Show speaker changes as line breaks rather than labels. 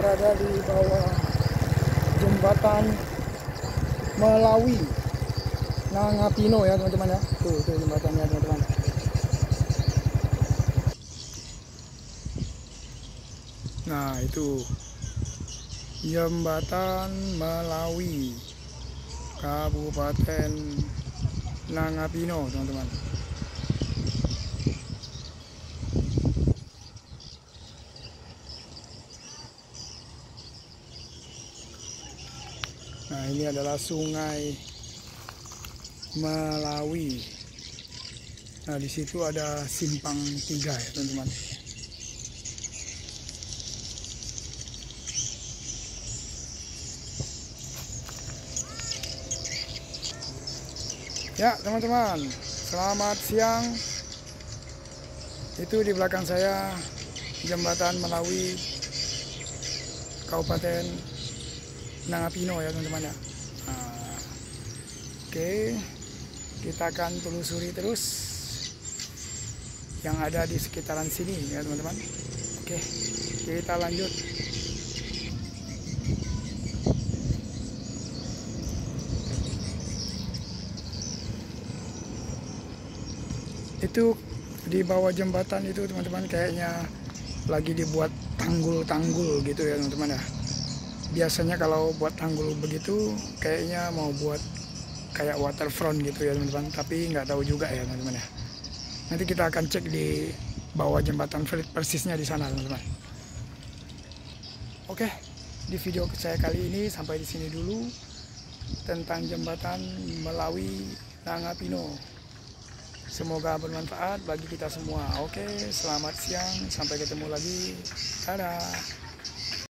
berada di bawah jembatan Melawi Nangapino ya teman-teman ya. Tuh jembatannya teman-teman. Nah itu jembatan Melawi Kabupaten Nangapino teman-teman. Nah ini adalah Sungai Melawi. Nah di situ ada simpang 3 ya teman-teman. Ya teman-teman, selamat siang. Itu di belakang saya jembatan Melawi Kabupaten Nangapino ya teman-teman ya. Nah, oke, kita akan telusuri terus yang ada di sekitaran sini ya teman-teman. Oke, kita lanjut. Itu di bawah jembatan itu teman-teman kayaknya lagi dibuat tanggul-tanggul gitu ya teman-teman ya. Biasanya kalau buat tanggul begitu kayaknya mau buat kayak waterfront gitu ya teman-teman, tapi nggak tahu juga ya teman-teman ya. Nanti kita akan cek di bawah jembatan persisnya di sana teman-teman. Oke, di video saya kali ini sampai di sini dulu tentang jembatan Melawi Nangapino. Semoga bermanfaat bagi kita semua. Oke, selamat siang, sampai ketemu lagi. Dadah.